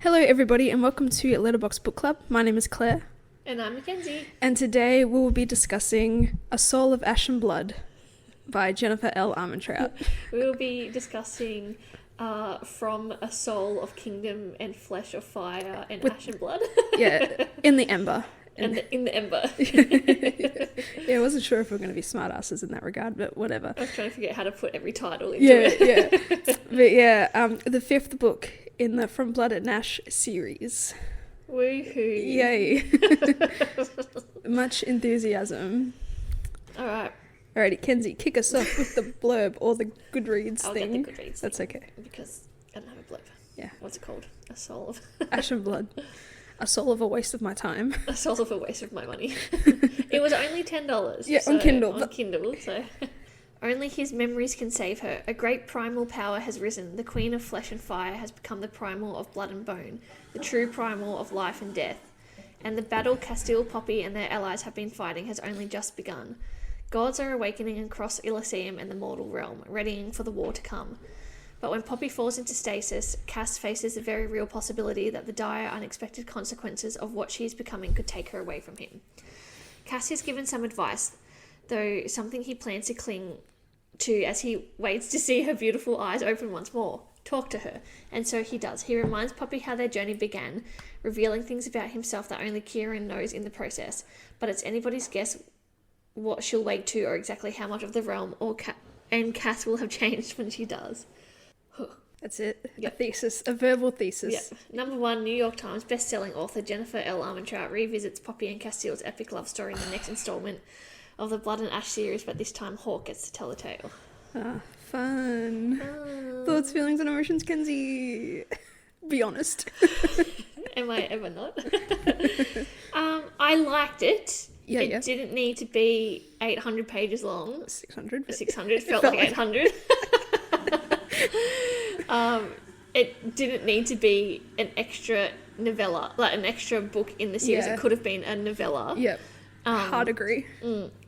Hello everybody and welcome to Letterbox Book Club. My name is Claire. And I'm Mackenzie. And today we will be discussing A Soul of Ash and Blood by Jennifer L. Armentrout. We will be discussing From a Soul of Kingdom and Flesh of Fire and Ash and Blood. Yeah, in the Ember. In the Ember. Yeah, I wasn't sure if we were going to be smartasses in that regard, but whatever. I was trying to figure out how to put every title into it. Yeah. But yeah, the fifth book in the From Blood and Ash series. Woohoo. Yay. Much enthusiasm. Alright. Alrighty, Kenzie, kick us off with the blurb or the Goodreads I'll thing. get the Goodreads That's thing, okay. because I don't have a blurb. Yeah. What's it called? A Soul of... Ash and Blood. A soul of a waste of my time. A Soul of a waste of my money. It was only $10. Yeah, on Kindle. On Kindle, so... Only his memories can save her. A great primal power has risen. The queen of flesh and fire has become the primal of blood and bone, the true primal of life and death. And the battle Casteel, Poppy and their allies have been fighting has only just begun. Gods are awakening across Iliseeum and the mortal realm, readying for the war to come. But when Poppy falls into stasis, Cass faces the very real possibility that the dire, unexpected consequences of what she is becoming could take her away from him. Cass is given some advice, though something he plans to cling to as he waits to see her beautiful eyes open once more. Talk to her. And so he does. He reminds Poppy how their journey began, revealing things about himself that only Kieran knows in the process. But it's anybody's guess what she'll wake to or exactly how much of the realm and Cass will have changed when she does. That's it. Yep. A thesis. A verbal thesis. Yep. Number 1, New York Times best-selling author Jennifer L. Armentrout revisits Poppy and Casteel's epic love story in the next installment of the Blood and Ash series, but this time Hawke gets to tell the tale. Ah, fun. Thoughts, feelings, and emotions, Kenzie. Be honest. Am I ever not? I liked it. Yeah, it didn't need to be 800 pages long. 600. 600 felt like 800. It didn't need to be an extra novella, like an extra book in the series. Yeah. It could have been a novella. Yep. Hard agree.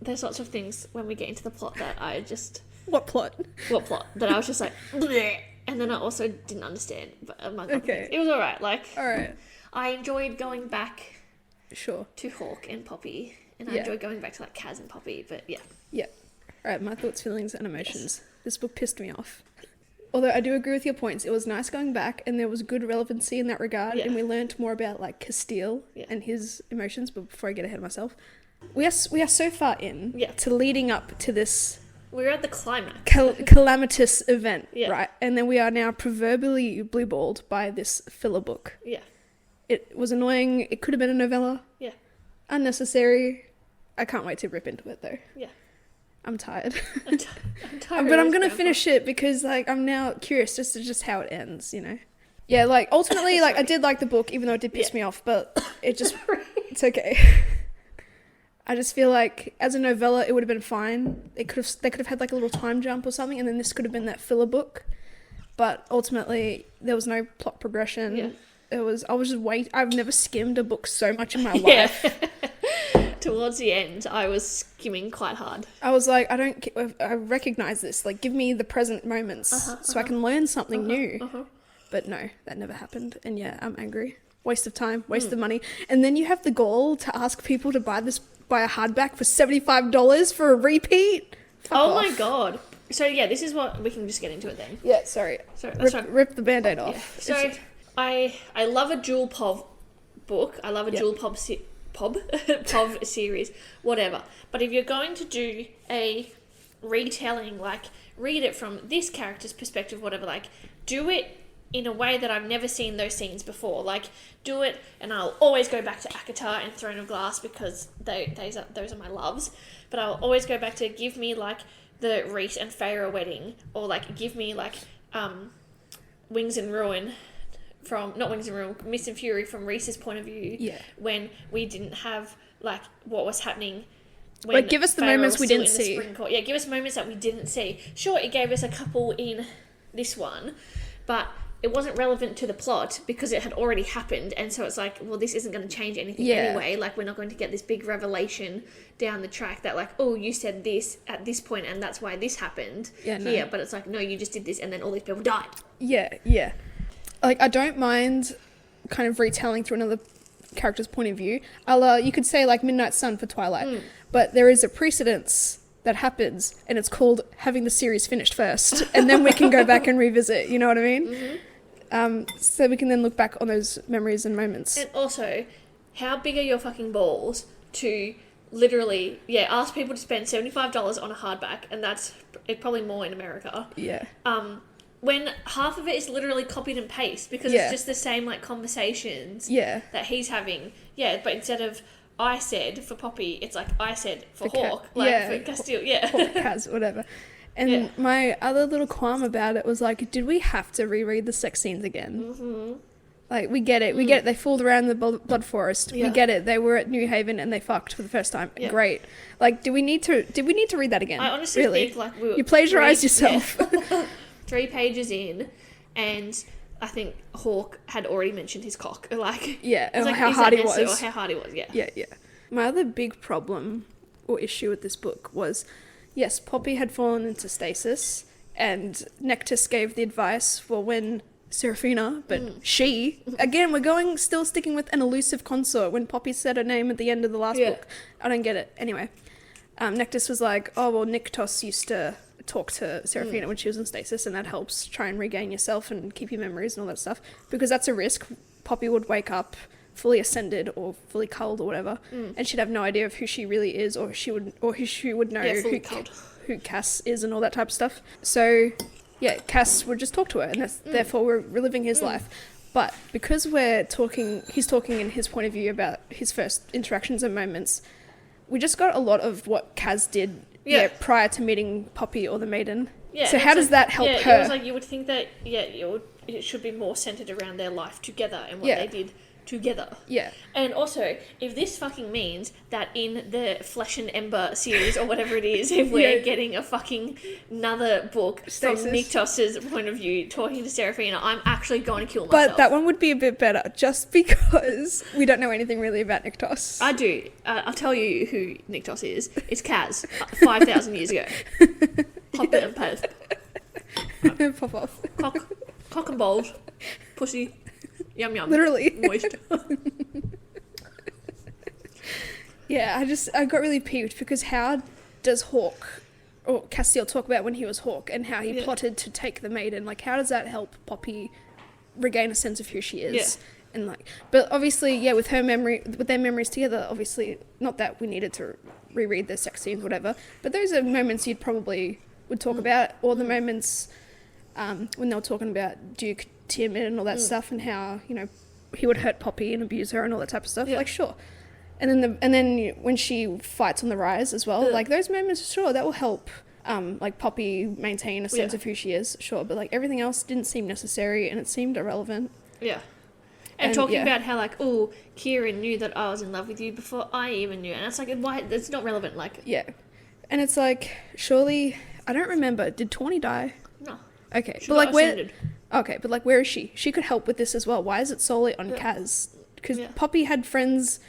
There's lots of things when we get into the plot that I just... What plot? What plot? That I was just like... Bleh. And then I also didn't understand. But Okay. It was alright. Alright. I enjoyed going back Sure. to Hawke and Poppy. And I Yeah. enjoyed going back to Kaz and Poppy. But yeah. Yeah. Alright, my thoughts, feelings, and emotions. Yes. This book pissed me off. Although I do agree with your points. It was nice going back and there was good relevancy in that regard. Yeah. And we learnt more about Casteel and his emotions. But before I get ahead of myself, we are so far in to leading up to this... We're at the climax. Calamitous event, Yeah. right? And then we are now proverbially blue-balled by this filler book. Yeah. It was annoying. It could have been a novella. Yeah. Unnecessary. I can't wait to rip into it, though. Yeah. I'm tired. I'm tired. But I'm going to finish it because, I'm now curious just how it ends, you know? Yeah, ultimately, I did like the book, even though it did piss me off, but it just... It's okay. I just feel like as a novella it would have been fine. They could have had a little time jump or something, and then this could have been that filler book. But ultimately there was no plot progression. Yeah. I was just I've never skimmed a book so much in my life. Towards the end, I was skimming quite hard. I was like, I recognize this. Give me the present moments so I can learn something new. But no, that never happened. And yeah, I'm angry. Waste of time, waste of money. And then you have the gall to ask people to buy a hardback for $75 for a repeat. Fuck off. My god. So yeah, this is what we can just get into it then. Yeah, sorry. That's right. Rip the band-aid off. Yeah. So I love a dual POV book. I love a dual POV series, whatever. But if you're going to do a retelling, read it from this character's perspective, whatever, do it in a way that I've never seen those scenes before. Do it, and I'll always go back to Akatar and Throne of Glass because those are my loves. But I'll always go back to give me the Rhys and Feyre wedding, or give me Wings and Ruin from not Wings and Ruin, Mist and Fury from Rhys's point of view. Yeah. When we didn't have what was happening. When give us the Feyre moments was we still didn't in the see. Spring Court. Yeah, give us moments that we didn't see. Sure, it gave us a couple in this one, but it wasn't relevant to the plot because it had already happened, and so it's this isn't going to change anything anyway. We're not going to get this big revelation down the track that oh, you said this at this point and that's why this happened here, but it's no, you just did this and then all these people died. Yeah. I don't mind kind of retelling through another character's point of view. You could say like Midnight Sun for Twilight, but there is a precedence that happens, and it's called having the series finished first, and then we can go back and revisit, you know what I mean? So we can then look back on those memories and moments. And also, how big are your fucking balls to literally, ask people to spend $75 on a hardback, and that's probably more in America. Yeah. When half of it is literally copied and paste, because it's just the same like conversations that he's having. Yeah, but instead of I said for Poppy, it's like I said for Hawk, for Casteel, Hawk, Kaz, whatever. And my other little qualm about it was like, did we have to reread the sex scenes again? Like, we get it. They fooled around the blood forest. We get it. They were at New Haven and they fucked for the first time. Great. Like, did we need to read that again? I honestly think like you plagiarized yourself. 3 pages in, and I think Hawk had already mentioned his cock. Like, and how hard he was. Or how hard he was, Yeah. My other big problem or issue with this book was, yes, Poppy had fallen into stasis, and Nectus gave the advice for when Seraphina, but she, again, we're still sticking with an elusive consort when Poppy said her name at the end of the last book. I don't get it. Anyway, Nectus was like, oh, well, Niktos used to talk to Seraphina when she was in stasis, and that helps try and regain yourself and keep your memories and all that stuff, because that's a risk. Poppy would wake up fully ascended or fully culled or whatever, and she'd have no idea of who she really is, or she would know who Cass is and all that type of stuff. So Cass would just talk to her, and therefore we're reliving his life. But because he's talking in his point of view about his first interactions and moments, we just got a lot of what Kaz did prior to meeting Poppy or the Maiden. So how does that help her? It was like you would think that it should be more centered around their life together and what they did together. Yeah. And also, if this fucking means that in the Flesh and Ember series or whatever it is, if we're getting a fucking another book from Niktos's point of view talking to Seraphina, I'm actually going to kill myself. But that one would be a bit better, just because we don't know anything really about Niktos. I do. I'll tell you who Niktos is. It's Kaz, 5,000 years ago. Pop it and pass. Pop off. Cock and balls. Pussy. Yum yum. Literally. Moist. I got really peeved, because how does Hawk or Casteel talk about when he was Hawk and how he plotted to take the Maiden? Like, how does that help Poppy regain a sense of who she is? And like, but obviously, with their memories together, obviously, not that we needed to reread the sex scenes, whatever, but those are moments you'd probably would talk about, or the moments when they were talking about Duke Tiamat and all that stuff, and how, he would hurt Poppy and abuse her and all that type of stuff. Like, sure. And then when she fights on the rise as well, like, those moments, sure, that will help like Poppy maintain a sense of who she is, sure, but like everything else didn't seem necessary, and it seemed irrelevant. And talking about how, like, oh, Kieran knew that I was in love with you before I even knew, and it's like, why? It's not relevant. Like, and it's like, surely, I don't remember, did Tawny die? No. Okay, but like, where is she? She could help with this as well. Why is it solely on Kaz? Because Poppy had friends,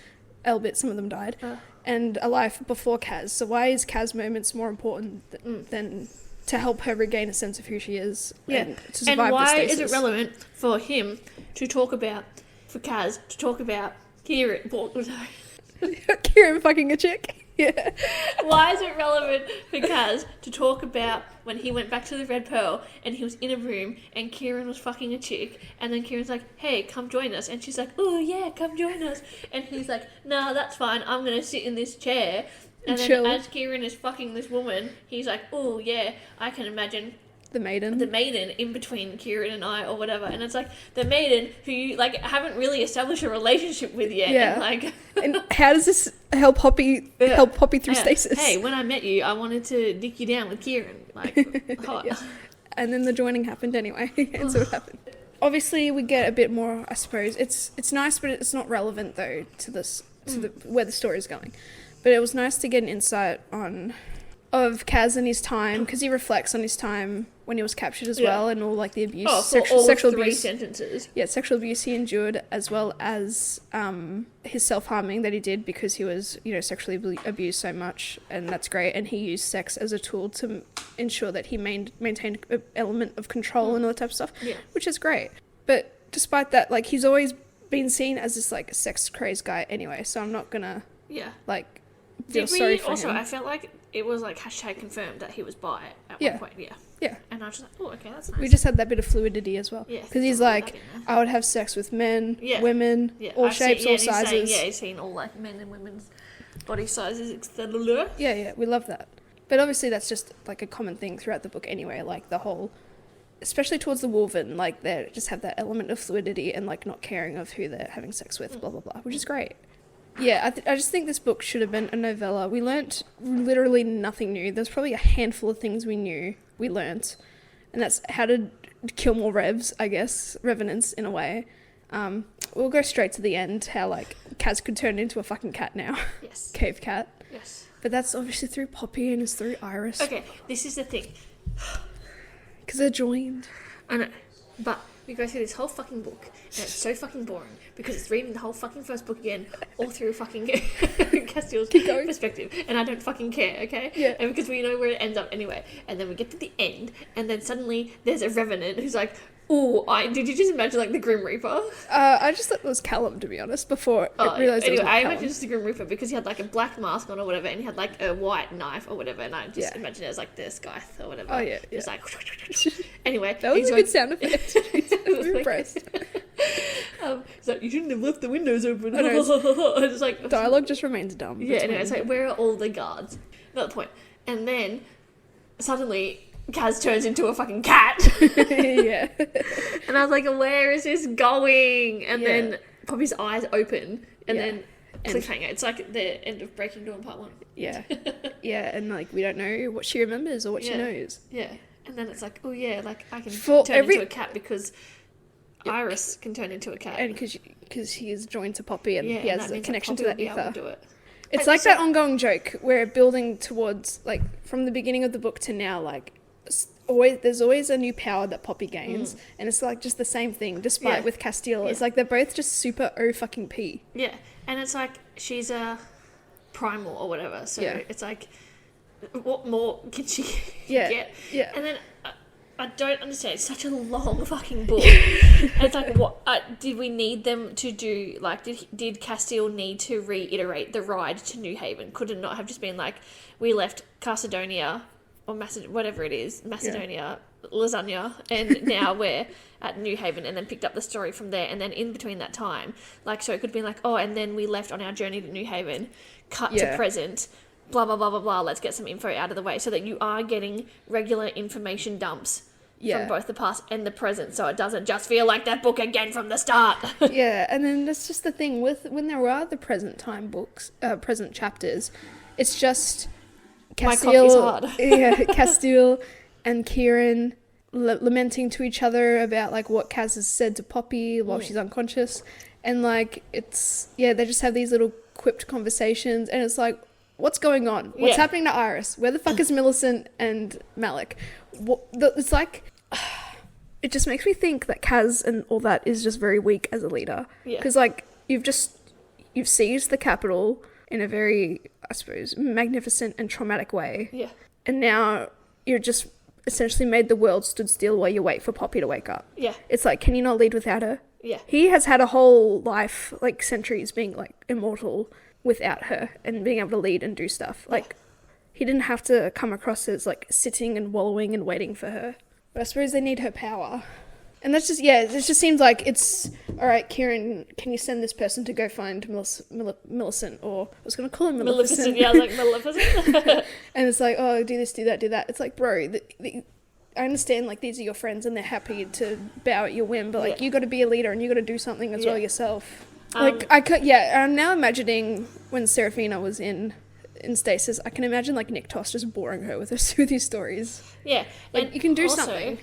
albeit some of them died, and a life before Kaz. So why is Kaz moments more important than to help her regain a sense of who she is? And to survive and why the stasis? is it relevant for him to talk about, for Kaz to talk about Kieran? Kieran fucking a chick? Why is it relevant for Kaz to talk about when he went back to the Red Pearl and he was in a room and Kieran was fucking a chick, and then Kieran's like, hey, come join us, and she's like, oh yeah, come join us, and he's like, nah, that's fine, I'm gonna sit in this chair, and then as Kieran is fucking this woman, he's like, oh yeah, I can imagine the maiden in between Kieran and I, or whatever, and it's like the maiden who you like haven't really established a relationship with yet, and like, and how does this help Poppy through stasis? Hey, when I met you, I wanted to dick you down with Kieran, like hot. And then the joining happened anyway. That's what happened. Obviously, we get a bit more. I suppose it's nice, but it's not relevant though to this where the story is going. But it was nice to get an insight of Kaz and his time, because he reflects on his time when he was captured as well, and all like the abuse, sexual abuse sentences. Sexual abuse he endured, as well as his self-harming that he did because he was sexually abused so much, and that's great. And he used sex as a tool to ensure that he maintained an element of control and all that type of stuff, which is great. But despite that, like, he's always been seen as this like sex crazed guy anyway, so I'm not gonna like feel Did sorry we for also? him. I felt like it was like hashtag confirmed that he was bi at Yeah. one point. Yeah. Yeah. And I was just like, oh, okay, that's nice. We just had that bit of fluidity as well. Yeah. Because he's definitely like, that in I would have sex with men, Yeah. women, there. all I've shapes, seen, all and he's saying, sizes. he's seen all like men and women's body sizes, etc. Yeah, we love that. But obviously that's just like a common thing throughout the book anyway, like the whole, especially towards the Wolven, like they just have that element of fluidity and like not caring of who they're having sex with, blah, blah, blah, which is great. Yeah, I just think this book should have been a novella. We learnt literally nothing new. There's probably a handful of things we learnt. And that's how to kill more revs, I guess, revenants in a way. We'll go straight to the end, how like Kaz could turn into a fucking cat now. Yes. Cave cat. Yes. But that's obviously through Poppy and it's through Iris. Okay, this is the thing. Because they're joined. I know, but we go through this whole fucking book, and it's so fucking boring because it's reading the whole fucking first book again, all through fucking Casteel's perspective, and I don't fucking care, okay? Yeah. And because we know where it ends up anyway, and then we get to the end, and then suddenly there's a revenant who's like, "Oh, did you just imagine like the Grim Reaper?" I just thought it was Callum, to be honest, before I realised anyway, it was I Callum. imagined it's the Grim Reaper because he had like a black mask on or whatever, and he had like a white knife or whatever, and I just imagined it as like the Scythe or whatever. Oh, yeah. Just like anyway. That was he's a going- good sound effect. I'm impressed. He's like, you shouldn't have left the windows open. I know, It's like Dialogue just remains dumb. yeah, anyway, it's like, where are all the guards? Not the point. And then suddenly Kaz turns into a fucking cat. Yeah. And I was like, where is this going? And Yeah. then Poppy's eyes open and Yeah. then cliffhanger. It's like the end of Breaking Dawn Part 1. Yeah. Yeah, and like we don't know what she remembers or what she Yeah. knows. Yeah. And then it's like, oh yeah, like I can For turn every- into a cat because Iris can turn into a cat. And because he is joined to Poppy and yeah, he and has that a means connection to Poppy that will be able ether. to do it. It's Wait, like so- that ongoing joke where building towards, like, from the beginning of the book to now, like, there's always a new power that Poppy gains, and it's like just the same thing, despite Yeah. with Casteel. Yeah. It's like they're both just super fucking P. Yeah, and it's like she's a primal or whatever, so Yeah. it's like, what more can she Yeah, get? yeah. And then I don't understand. It's such a long fucking book. And it's like, what did we need them to do? Like, did Casteel need to reiterate the ride to New Haven? Could it not have just been like, we left Macedonia or whatever it is, Macedonia, lasagna, and now we're at New Haven, and then picked up the story from there, and then in between that time, like, so it could be like, oh, and then we left on our journey to New Haven, cut to present, blah blah blah blah blah. Let's get some info out of the way, so that you are getting regular information dumps from both the past and the present, so it doesn't just feel like that book again from the start. Yeah, and then that's just the thing with when there are the present time books, present chapters, it's just My coffee's hard. Casteel and Kieran lamenting to each other about like what Kaz has said to Poppy while she's unconscious, and like they just have these little quipped conversations, and it's like, what's going on? What's happening to Iris? Where the fuck is Millicent and Malik? It's like, it just makes me think that Kaz and all that is just very weak as a leader. Yeah. Because like you've seized the capital in a very, I suppose, magnificent and traumatic way. Yeah. And now you're just essentially made the world stood still while you wait for Poppy to wake up. Yeah. It's like, can you not lead without her? Yeah. He has had a whole life, like centuries, being like immortal without her and being able to lead and do stuff. Like, he didn't have to come across as like sitting and wallowing and waiting for her. But I suppose they need her power. And that's just, it just seems like it's, all right, Kieran, can you send this person to go find Millicent? Or I was going to call him Maleficent. Yeah, like Maleficent. And it's like, oh, do this, do that, do that. It's like, bro, I understand, like, these are your friends and they're happy to bow at your whim, but, like, you got to be a leader and you got to do something as well yourself. I'm now imagining when Seraphina was in Stasis, I can imagine, like, Nick Toss just boring her with these stories. Yeah. Like, and you can do also, something.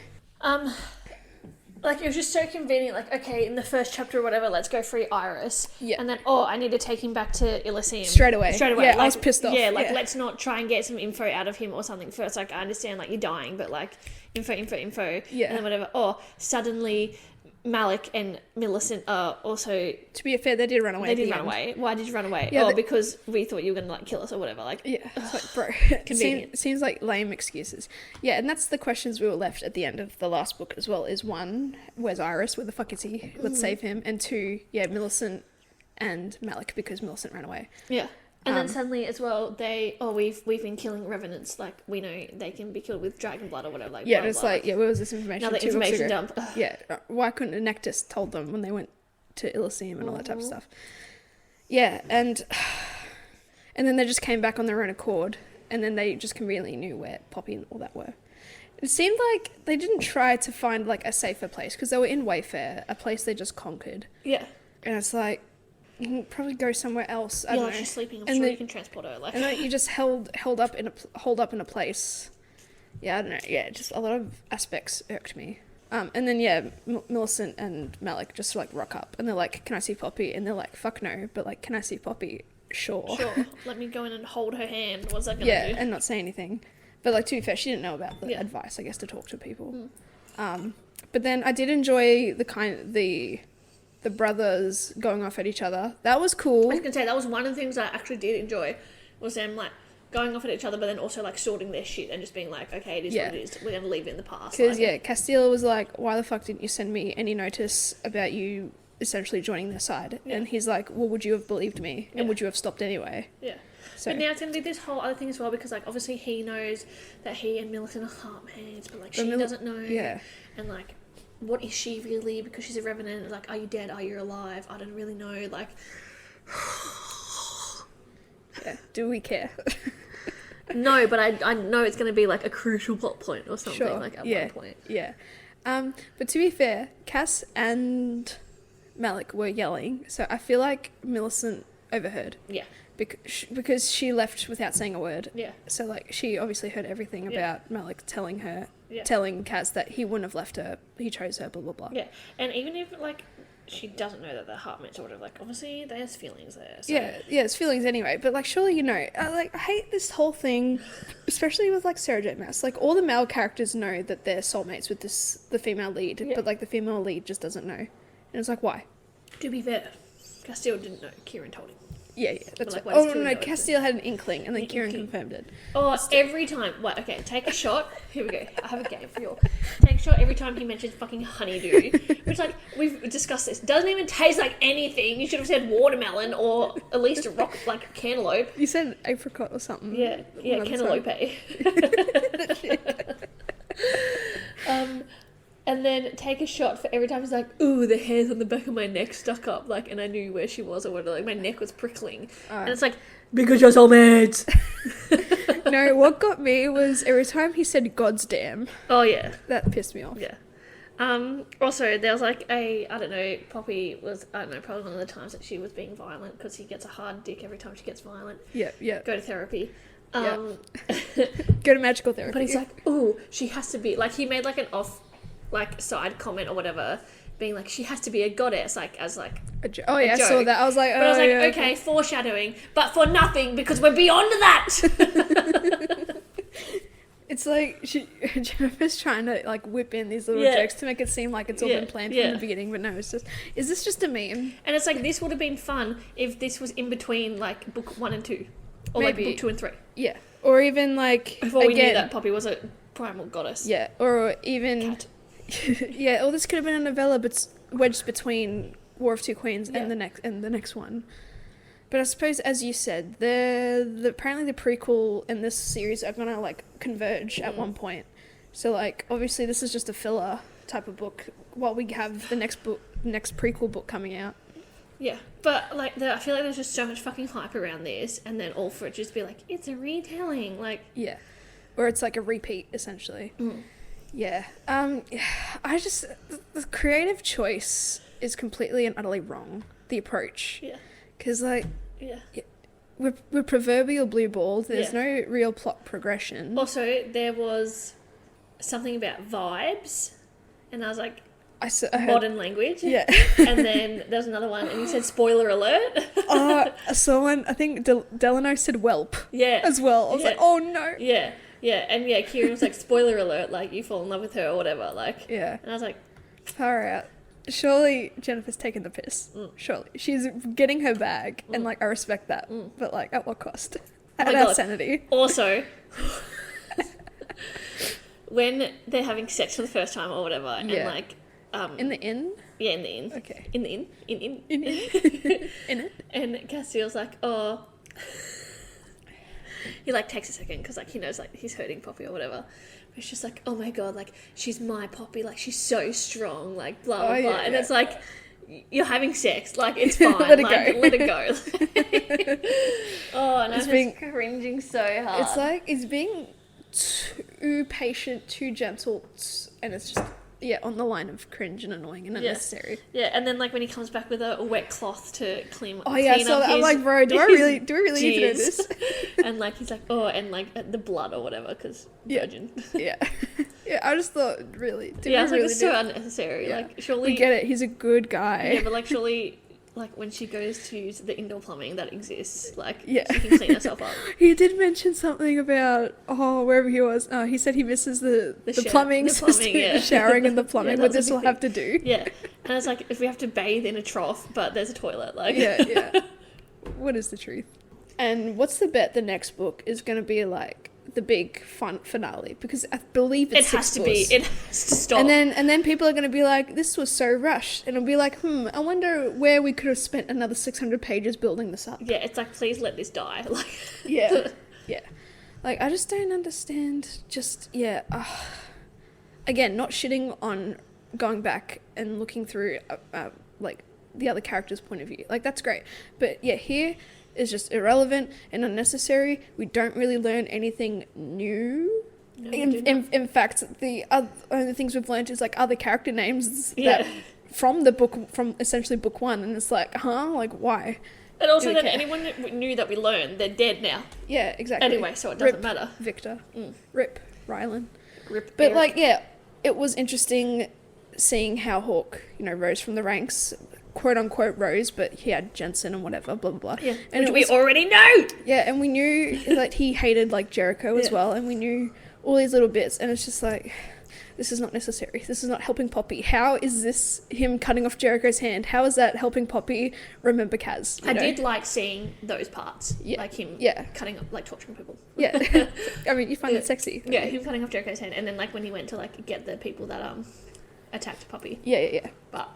Like, it was just so convenient, like, okay, in the first chapter or whatever, let's go free Iris. Yeah. And then, I need to take him back to Iliseeum. Straight away. Yeah, like, I was pissed off. Yeah, like, let's not try and get some info out of him or something first. Like, I understand, like, you're dying, but, like, info. Yeah. And then whatever. Suddenly Malik and Millicent are also... To be fair, they did run away. They did run away. Why did you run away? Yeah, because we thought you were going to, like, kill us or whatever. Like, yeah, it's like, bro. Convenient. Seems like lame excuses. Yeah, and that's the questions we were left at the end of the last book as well, is one, where's Iris? Where the fuck is he? Let's save him. And two, yeah, Millicent and Malik, because Millicent ran away. Yeah. And then suddenly as well, we've been killing revenants. Like, we know they can be killed with dragon blood or whatever. Like, Yeah, blah, it's blah. like, yeah, where was this information? Another 2 books information ago? dump. Yeah, why couldn't Enectus told them when they went to Iliseeum and all that type of stuff? Yeah, and then they just came back on their own accord, and then they just conveniently knew where Poppy and all that were. It seemed like they didn't try to find, like, a safer place, because they were in Wayfair, a place they just conquered. Yeah. And it's like, you can probably go somewhere else. I don't Like know. she's sleeping. I'm And sure then- you can transport her. Like, And then you just hold up in a place. Yeah, I don't know. Yeah, just a lot of aspects irked me. And then yeah, Millicent and Malik just like rock up, and they're like, "Can I see Poppy?" And they're like, "Fuck no," but like, "Can I see Poppy?" Sure. Let me go in and hold her hand. What's that gonna Yeah, do? and not say anything. But like, to be fair, she didn't know about the advice, I guess, to talk to people. But then I did enjoy the brothers going off at each other. That was cool. I was gonna say that was one of the things I actually did enjoy, was them like going off at each other, but then also like sorting their shit and just being like, okay, it is what it is. We're gonna leave it in the past. Because like, Casteel was like, "Why the fuck didn't you send me any notice about you essentially joining their side?" Yeah. And he's like, "Well, would you have believed me? And Yeah. would you have stopped anyway?" Yeah. So But now it's going to be this whole other thing as well, because like obviously he knows that he and Millicent are heartmates, but like she doesn't know. Yeah. And like, what is she really? Because she's a revenant. Like, are you dead? Are you alive? I don't really know. Like, yeah. Do we care? no, but I know it's going to be like a crucial plot point or something. Sure. Like at Yeah. one point. Yeah. But to be fair, Cass and Malik were yelling, so I feel like Millicent overheard. Yeah. Because she left without saying a word. Yeah. So like, she obviously heard everything Yeah. about Malik telling Yeah. Cass that he wouldn't have left her. He chose her. Blah blah blah. Yeah. And even if like she doesn't know that they're heartmates or whatever, like obviously there's feelings there. So. Yeah, it's feelings anyway. But like, surely you know. I hate this whole thing, especially with like Sarah J. Maas. Like, all the male characters know that they're soulmates with the female lead, Yeah. but like the female lead just doesn't know, and it's like, why? To be fair, Casteel didn't know. Kieran told him. Yeah, that's like, right. why Oh does no, Kieran know? Casteel had an inkling, and then Kieran Inkling. confirmed it. Oh, every time. Wait, okay, take a shot. Here we go. I have a game for you all. Take a shot every time he mentions fucking honeydew. Which, like, we've discussed this. Doesn't even taste like anything. You should have said watermelon or at least a rock, like, cantaloupe. You said apricot or something. Yeah, One other cantaloupe. And then take a shot for every time he's like, ooh, the hairs on the back of my neck stuck up, like, and I knew where she was or whatever, like, my neck was prickling. And it's like, because you're soulmates! No, what got me was every time he said "God's damn," Oh, yeah. that pissed me off. Yeah. Also, there was like I don't know, Poppy was, I don't know, probably one of the times that she was being violent, because he gets a hard dick every time she gets violent. Yeah. Go to therapy. Go to magical therapy. But he's like, ooh, she has to be, like, he made like an off, like, side comment or whatever, being like, she has to be a goddess, like, as like oh yeah, I saw joke. that. I was like, But I was like, yeah, okay, foreshadowing, but for nothing, because we're beyond that. It's like Jennifer's trying to like whip in these little Yeah. jokes to make it seem like it's all Yeah. been planned Yeah. from the beginning, but no, it's just, is this just a meme? And it's like, this would have been fun if this was in between, like, book 1 and 2, or Maybe. like book 2 and 3, Yeah. Or even like, before we knew again, that Poppy was a primal goddess. yeah, or even Cat. yeah, or this could have been a novella but wedged between War of Two Queens Yeah. and the next one. But I suppose, as you said, apparently the prequel and this series are gonna like converge at one point. So like, obviously this is just a filler type of book while we have the next prequel book coming out. Yeah, but like, I feel like there's just so much fucking hype around this, and then all for it just be like, it's a retelling, like. Yeah, or it's like a repeat essentially. Yeah. I just, the creative choice is completely and utterly wrong. The approach. Yeah. Because like, Yeah. we're proverbial blue balled. There's Yeah. no real plot progression. Also, there was something about vibes, and I was like, I heard, modern language. Yeah. And then there was another one, and he said, spoiler alert. I saw one. I think Delano said "whelp" Yeah. as well. I was Yeah. like, oh no. Yeah. Yeah. And yeah, Kieran was like, spoiler alert, like, you fall in love with her or whatever, like. Yeah. And I was like, Far out. surely Jennifer's taking the piss. Surely. She's getting her bag, and, like, I respect that. But, like, at what cost? At our sanity. Also, when they're having sex for the first time or whatever, and, like... in the inn? Yeah, in the inn. Okay. In the inn. In In it? And Casteel's like, oh... He, like, takes a second, because, like, he knows, like, he's hurting Poppy or whatever. But it's just like, oh my god, like, she's my Poppy, like, she's so strong, like, blah, blah, blah. And it's like, you're having sex, like, it's fine. Let it like, go. Let it go. Oh, and I'm just cringing so hard. It's like, it's being too patient, too gentle, and it's just... Yeah, on the line of cringe and annoying and unnecessary. Yeah, and then, like, when he comes back with a wet cloth to clean I saw that. I'm like, bro, do I really need to know this? And, like, he's like, oh, and, like, the blood or whatever, because virgin. Yeah. Yeah, I just thought, really. I was like, it's so unnecessary. Yeah. Like, surely... We get it, he's a good guy. Yeah, but, like, surely... Like, when she goes to use the indoor plumbing that exists, like, yeah. she can clean herself up. He did mention something about, wherever he was. He said he misses the plumbing system, showering in the plumbing, what this will have to do. Yeah. And it's like, if we have to bathe in a trough, but there's a toilet, like... Yeah. What is the truth? And what's the bet the next book is going to be, like, the big fun finale? Because I believe it's It has to stop. And then people are going to be like, this was so rushed. And it'll be like, I wonder where we could have spent another 600 pages building this up. Yeah, it's like, please let this die. Like, yeah. Like, I just don't understand. Again, not shitting on going back and looking through, like, the other character's point of view. Like, that's great. But, yeah, here... is just irrelevant and unnecessary. We don't really learn anything new. No, in fact, the only things we've learned is, like, other character names that from essentially book one, and it's like, like, why? And also that anyone that knew that we learned, they're dead now. Yeah, exactly. Anyway, so it doesn't matter. Victor. Rip Rylan. Rip. But Eric. like, yeah, it was interesting seeing how Hawke, rose from the ranks. Quote unquote rose, but he had Jensen and whatever, blah blah blah. Yeah, and we already know. Yeah, and we knew that he hated, like, Jericho as well, and we knew all these little bits, and it's just like, this is not necessary. This is not helping Poppy. How is this him cutting off Jericho's hand? How is that helping Poppy remember Kaz? I did like seeing those parts, like him cutting up, like, torturing people. Yeah, I mean, you find it sexy. Yeah, him cutting off Jericho's hand, and then, like, when he went to, like, get the people that attacked Poppy. Yeah. But.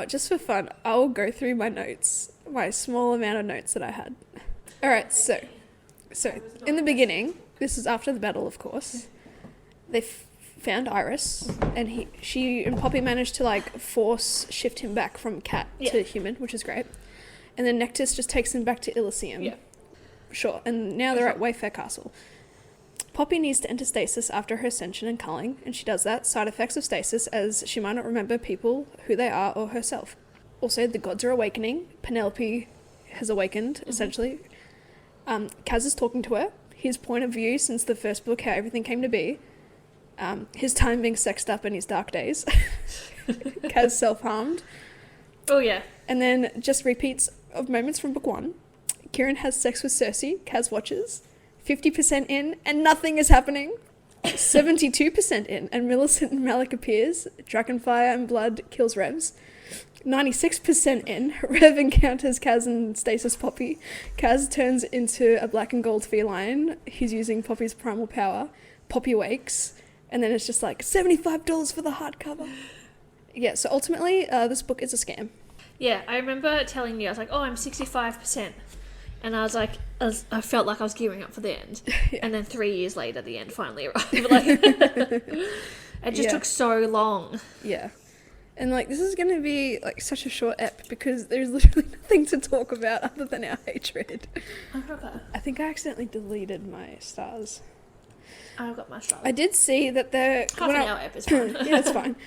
Just for fun, I'll go through my notes, my small amount of notes that I had. Alright, so in the beginning, this is after the battle, of course, they found Iris, and she and Poppy managed to, like, force shift him back from cat to human, which is great. And then Nectis just takes him back to Iliseeum. Yeah. Sure, and now they're at Wayfair Castle. Poppy needs to enter stasis after her ascension and culling, and she does that. Side effects of stasis, as she might not remember people, who they are, or herself. Also, the gods are awakening. Penelope has awakened, essentially. Kaz is talking to her. His point of view since the first book, how everything came to be. His time being sexed up in his dark days. Kaz self-harmed. Oh, yeah. And then just repeats of moments from book one. Kieran has sex with Cersei. Kaz watches. 50% in, and nothing is happening. 72% in, and Millicent and Malik appears. Dragonfire and blood kills Revs. 96% in, Rev encounters Kaz and Stasis Poppy. Kaz turns into a black and gold feline. He's using Poppy's primal power. Poppy wakes, and then it's just like, $75 for the hardcover. Yeah, so ultimately, this book is a scam. Yeah, I remember telling you, I was like, I'm 65%. And I was like, I felt like I was gearing up for the end. Yeah. And then 3 years later, the end finally arrived. Like, it just took so long. Yeah. And, like, this is going to be, like, such a short ep because there's literally nothing to talk about other than our hatred. Okay. I think I accidentally deleted my stars. I've got my stars. I did see that they're... Half an hour ep is fine. Yeah, it's fine.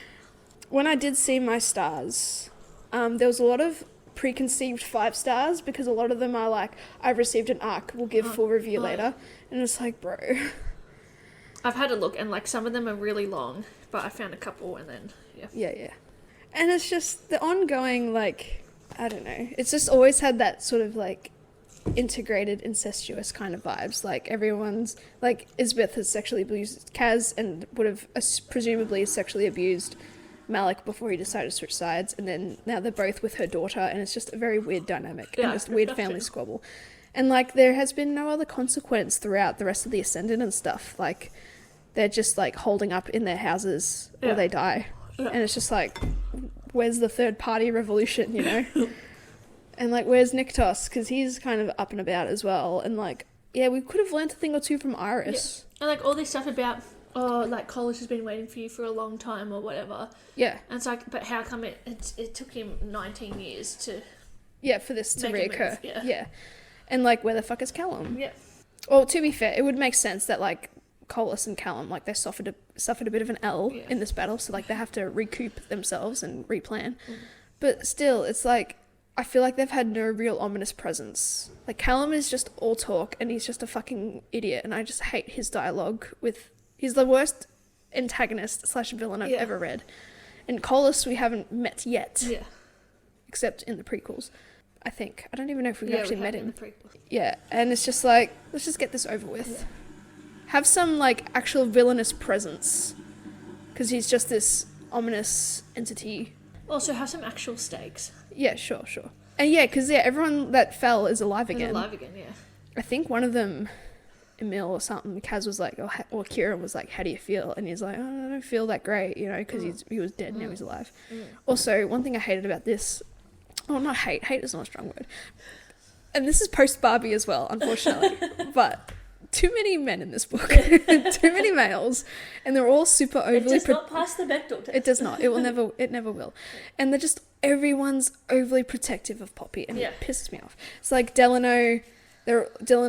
When I did see my stars, there was a lot of preconceived 5 stars because a lot of them are like, I've received an arc, we'll give full review later. And it's like, bro. I've had a look and, like, some of them are really long, but I found a couple and then, Yeah. And it's just the ongoing, like, I don't know. It's just always had that sort of, like, integrated, incestuous kind of vibes. Like, everyone's, like, Isbeth has sexually abused Kaz and would have presumably sexually abused Malik before he decided to switch sides, and then now they're both with her daughter, and it's just a very weird dynamic and just weird family squabble. And like there has been no other consequence throughout the rest of the Ascendant and stuff. Like they're just like holding up in their houses or they die, and it's just like, where's the third party revolution, you know? And like where's Niktos, because he's kind of up and about as well, and like we could have learnt a thing or two from Iris. And like all this stuff about like college has been waiting for you for a long time or whatever. Yeah. And it's like, but how come it took him 19 years to... Yeah, for this to reoccur. Yeah. And like, where the fuck is Callum? Yeah. Well, to be fair, it would make sense that like Colas and Callum, like they suffered a bit of an L in this battle, so like they have to recoup themselves and replan. But still, it's like, I feel like they've had no real ominous presence. Like Callum is just all talk and he's just a fucking idiot, and I just hate his dialogue with... He's the worst antagonist / villain I've ever read. And Colas we haven't met yet. Yeah. Except in the prequels, I think. I don't even know if we've actually met him. Yeah, and it's just like, let's just get this over with. Yeah. Have some, like, actual villainous presence. Because he's just this ominous entity. Also, have some actual stakes. Yeah, sure. And because everyone that fell is alive again. Yeah. I think one of them... Emil or something, Kaz was like, or Kieran was like, how do you feel? And he's like, I don't feel that great, you know, because he was dead, now he's alive. Also, one thing I hated about this, not hate is not a strong word, and this is post-Barbie as well, unfortunately, but too many men in this book, too many males, and they're all super overly... It does not pass the Bechdel test. It does not, it never will. And they're just, everyone's overly protective of Poppy, and it pisses me off. It's like Delano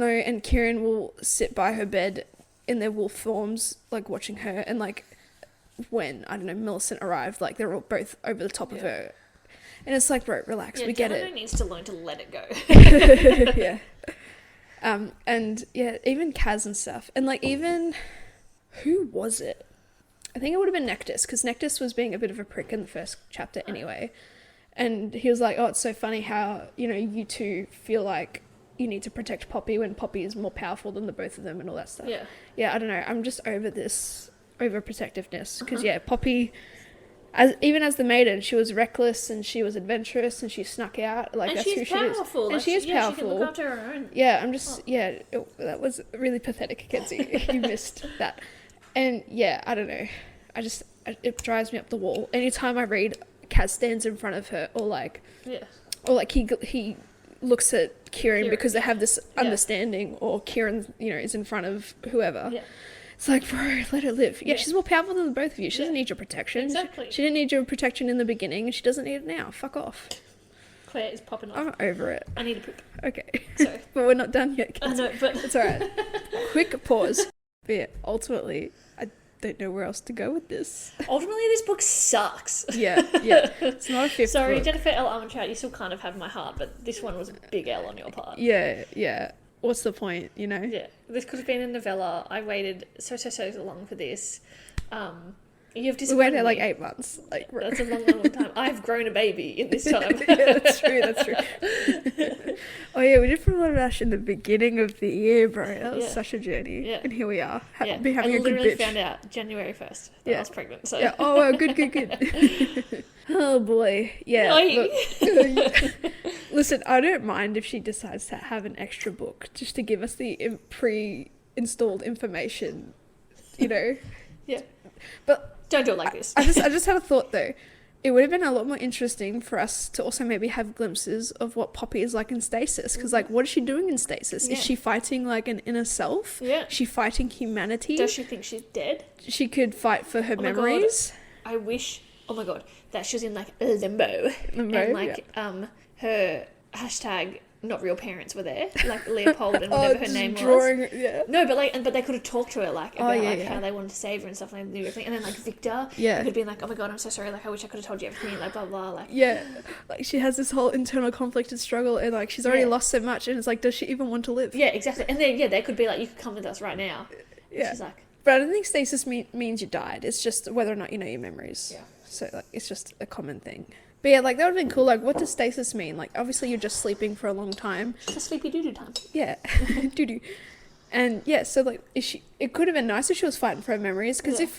and Kieran will sit by her bed in their wolf forms, like watching her, and like when, I don't know, Millicent arrived, like they're all both over the top of her. And it's like, bro, relax, we get it. Delano needs to learn to let it go. Yeah. And even Kaz and stuff. And like even, who was it? I think it would have been Nectus, because Nectus was being a bit of a prick in the first chapter anyway. And he was like, it's so funny how, you know, you two feel like you need to protect Poppy when Poppy is more powerful than the both of them and all that stuff. Yeah, I don't know. I'm just over this overprotectiveness. Because, Poppy, even as the maiden, she was reckless and she was adventurous and she snuck out. Like, and that's who she is. And she is powerful. She can look after her own. Yeah, I'm just, that was really pathetic, Kenzie. You missed that. And, I don't know. It drives me up the wall. Anytime I read Kaz stands in front of her, or like he looks at Kieran because they have this understanding, or Kieran, is in front of whoever. Yeah. It's like, bro, let her live. Yeah, she's more powerful than both of you. She doesn't need your protection. Exactly. She didn't need your protection in the beginning, and she doesn't need it now. Fuck off. Claire is popping off. I'm over it. I need a poop. Okay. Sorry. But we're not done yet. I know, but... It's alright. Quick pause. But yeah, ultimately, I don't know where else to go with this. Ultimately, this book sucks. Yeah. It's not a fifth Sorry, book. Jennifer L. Armentrout, you still kind of have my heart, but this one was a big L on your part. Yeah. What's the point, Yeah. This could have been a novella. I waited so long for this. You have we waited like 8 months. Like, that's a long time. I've grown a baby in this time. Yeah, that's true. Oh yeah, we did Primal in the beginning of the year, bro. That was such a journey. Yeah. And here we are. Been having a good bitch. I literally found out January 1st that I was pregnant. So. Yeah. Oh, well, good. Oh boy. Yeah. Look, listen, I don't mind if she decides to have an extra book just to give us the pre-installed information, Yeah. But don't do it like this. I just had a thought though. It would have been a lot more interesting for us to also maybe have glimpses of what Poppy is like in stasis. Because, like, what is she doing in stasis? Yeah. Is she fighting, like, an inner self? Yeah. Is she fighting humanity? Does she think she's dead? She could fight for her memories. God. I wish, that she was in, like, limbo. And, like, her hashtag... not real parents were there, like Leopold and whatever her name was. Yeah. No, but they could have talked to her about how they wanted to save her and stuff, and they knew everything. And then like Victor, could have been like, oh my god, I'm so sorry. Like I wish I could have told you everything. Like blah blah. Like like she has this whole internal conflict and struggle, and like she's already lost so much, and it's like, does she even want to live? Yeah, exactly. And then they could be like, you could come with us right now. Yeah. She's like, but I don't think stasis means you died. It's just whether or not you know your memories. Yeah. So like it's just a common thing. But yeah, like, that would have been cool. Like, what does stasis mean? Like, obviously you're just sleeping for a long time. It's a sleepy doo-doo time. Yeah, doo-doo. And yeah, so like it could have been nice if she was fighting for her memories, because if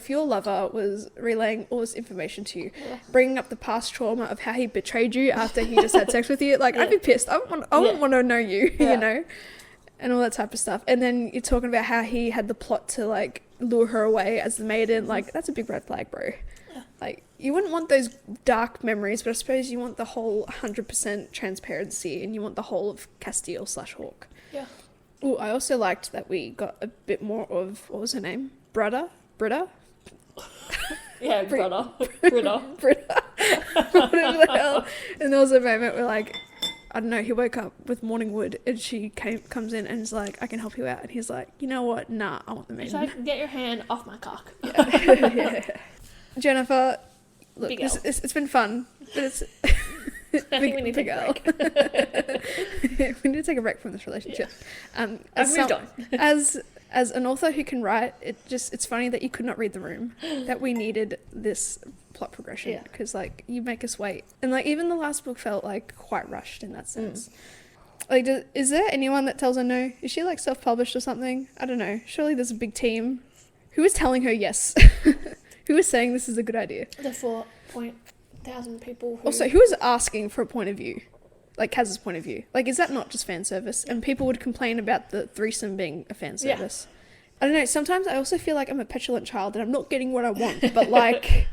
your lover was relaying all this information to you, bringing up the past trauma of how he betrayed you after he just had sex with you, like I'd be pissed. I wouldn't want to know you, you know, and all that type of stuff. And then you're talking about how he had the plot to like lure her away as the maiden. Like that's a big red flag, bro. Like you wouldn't want those dark memories, but I suppose you want the whole 100% transparency, and you want the whole of Casteel / Hawk. Yeah. Oh, I also liked that we got a bit more of, what was her name? Britta? Yeah, Britta. Whatever the hell. And there was a moment where, like, I don't know, he woke up with morning wood, and she comes in and is like, I can help you out. And he's like, you know what? Nah, I want the maiden. He's like, get your hand off my cock. Yeah. Jennifer, look, it's been fun, but it's... I think we need to take a break. We need to take a break from this relationship. Yeah. I've moved on. As an author who can write, it's funny that you could not read the room, that we needed this plot progression, because like you make us wait, and like even the last book felt like quite rushed in that sense. Like, is there anyone that tells her no? Is she like self-published or something? I don't know. Surely there's a big team. Who is telling her yes? Who is saying this is a good idea? The 4,000 people who... Also, who is asking for a point of view? Like, Kaz's point of view. Like, is that not just fan service? And people would complain about the threesome being a fan service. I don't know. Sometimes I also feel like I'm a petulant child and I'm not getting what I want. But, like,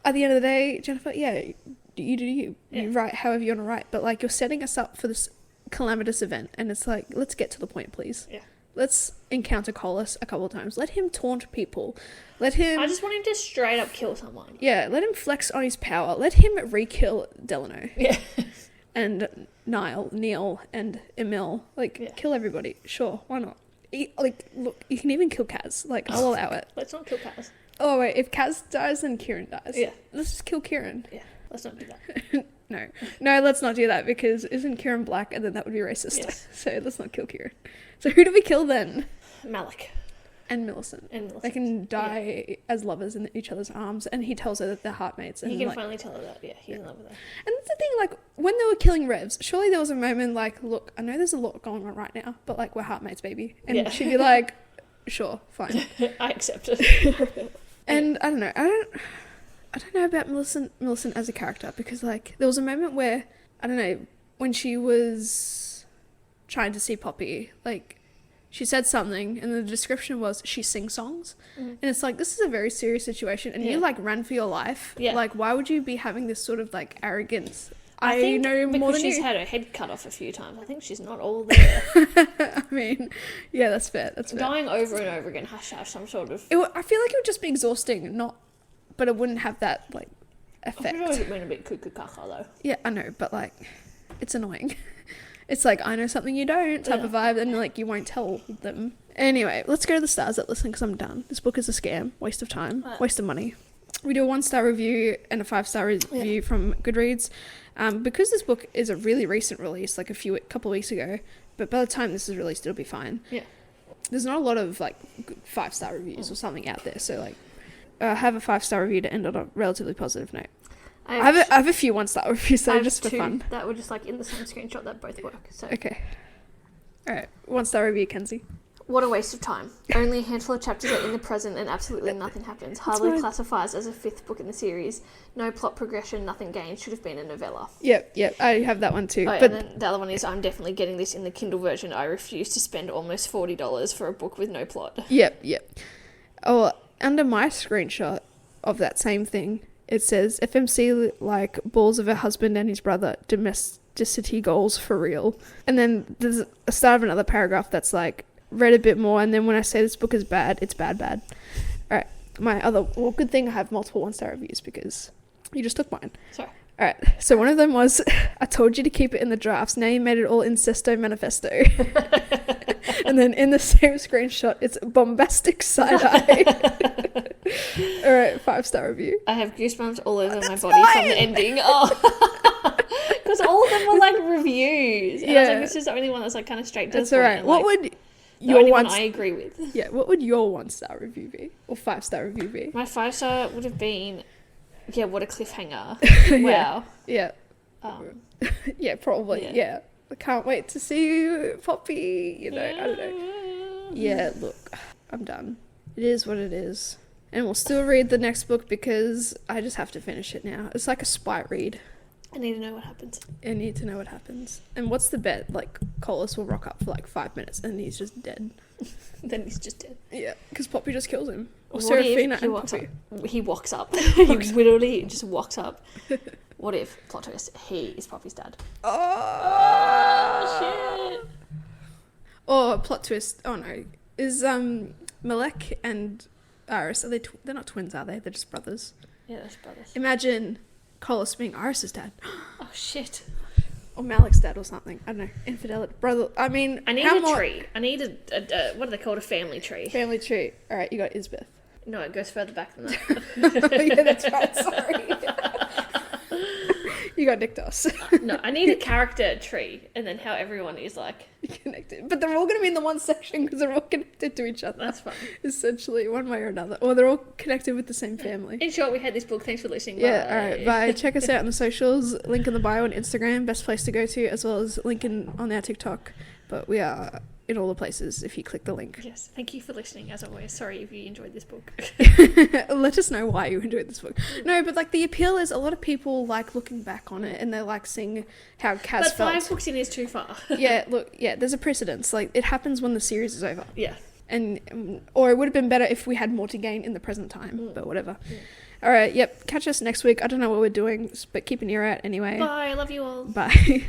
at the end of the day, Jennifer, you do you. You write however you want to write. But, like, you're setting us up for this calamitous event. And it's like, let's get to the point, please. Yeah. Let's encounter Collis a couple of times. Let him taunt people. Let him... I just want him to straight up kill someone. Yeah, let him flex on his power. Let him re-kill Delano. Yeah. And Neil, and Emil. Like, kill everybody. Sure, why not? Look, you can even kill Kaz. Like, I'll allow it. Let's not kill Kaz. Oh, wait, if Kaz dies, then Kieran dies. Yeah. Let's just kill Kieran. Yeah, let's not do that. No, let's not do that, because isn't Kieran black, and then that would be racist. Yes. So let's not kill Kieran. So who do we kill then? Malik. And Millicent. They can die as lovers in each other's arms, and he tells her that they're heartmates. And he can finally tell her that, he's in love with her. And that's the thing, like, when they were killing Revs, surely there was a moment like, look, I know there's a lot going on right now, but, like, we're heartmates, baby. And she'd be like, sure, fine. I accept it. And I don't know. I don't know about Millicent as a character, because, like, there was a moment where, I don't know, when she was trying to see Poppy, like, she said something, and the description was she sings songs. And it's like, this is a very serious situation, and you, like, ran for your life. Like, why would you be having this sort of, like, arrogance? I think know more than she's had her head cut off a few times. I think she's not all there. I mean, yeah, that's fair. Dying over and over again has to have some sort of... I feel like it would just be exhausting, but it wouldn't have that, like, effect. I feel like it went a bit cuckoo caca, though. Yeah, I know, but, like, it's annoying. It's like, I know something you don't type of vibe, and, like, you won't tell them. Anyway, let's go to the stars that listen, because I'm done. This book is a scam. Waste of time. Waste of money. We do a 1-star review and a 5-star review from Goodreads. Because this book is a really recent release, like a couple of weeks ago, but by the time this is released, it'll be fine. Yeah. There's not a lot of, like, 5-star reviews or something out there, so, like, have a 5-star review to end on a relatively positive note. I have a few 1-star reviews, so just for fun. That were just like in the same screenshot that both work. So okay. Alright, 1-star review, Kenzie. What a waste of time. Only a handful of chapters are in the present and absolutely nothing happens. Hardly classifies as a 5th book in the series. No plot progression, nothing gained. Should have been a novella. Yep, I have that one too. Oh, but and then the other one is, I'm definitely getting this in the Kindle version. I refuse to spend almost $40 for a book with no plot. Yep. Oh, under my screenshot of that same thing, it says, FMC like balls of her husband and his brother, domesticity goals for real. And then there's a start of another paragraph that's like, read a bit more, and then when I say this book is bad, it's bad. Alright, good thing I have multiple 1-star reviews, because you just took mine. Sorry. Alright, so one of them was, I told you to keep it in the drafts, now you made it all incesto manifesto. And then in the same screenshot, it's bombastic side-eye. Alright, 5-star review. I have goosebumps all over my body from the ending. Oh, because all of them were like reviews. And I was like, this is the only one that's like kind of straight to the point. That's alright. And, what like, would your one I agree with? Yeah, what would your 1-star review be? Or 5-star review be? My 5-star would have been, what a cliffhanger. Wow. Yeah. Yeah, probably. Yeah. I can't wait to see you, Poppy. You know, I don't know. Yeah, look, I'm done. It is what it is. And we'll still read the next book because I just have to finish it now. It's like a spite read. I need to know what happens. I need to know what happens. And what's the bet? Like, Colas will rock up for like 5 minutes and he's just dead. Then he's just dead. Yeah, because Poppy just kills him. Or What Serafina if he and walks Poppy. up? He walks up. He literally just walks up. What if, plot twist, he is Poppy's dad? Oh, shit. Or plot twist. Oh no, is Malek and Iris? Are they? They're not twins, are they? They're just brothers. Yeah, that's brothers. Imagine Colas being Iris's dad, Oh shit. or Malik's dad, or something. I don't know. Infidelity, brother. I mean, I need how a more- tree. I need a what are they called? A family tree. Family tree. All right, you got Isbeth. No, it goes further back than that. Yeah, that's right. Sorry. You got Niktos. No, I need a character tree, and then how everyone is like. Connected, but they're all going to be in the one section because they're all connected to each other. That's fine. Essentially, one way or another, or they're all connected with the same family. In short, we had this book. Thanks for listening. Yeah, Bye. all right. Bye. Check us out on the socials. Link in the bio on Instagram. Best place to go to, as well as link in on our TikTok. But we are in all the places if you click the link. Yes, thank you for listening. As always, sorry if you enjoyed this book. Let us know why you enjoyed this book. No, but like the appeal is a lot of people like looking back on it and they're like seeing how Kaz But felt. 5 books in is too far. Yeah, look, yeah, there's a precedence. Like it happens when the series is over. Yeah. And or it would have been better if we had more to gain in the present time, but whatever. All right, yep, catch us next week. I don't know what we're doing, but keep an ear out anyway. Bye. I love you all. Bye.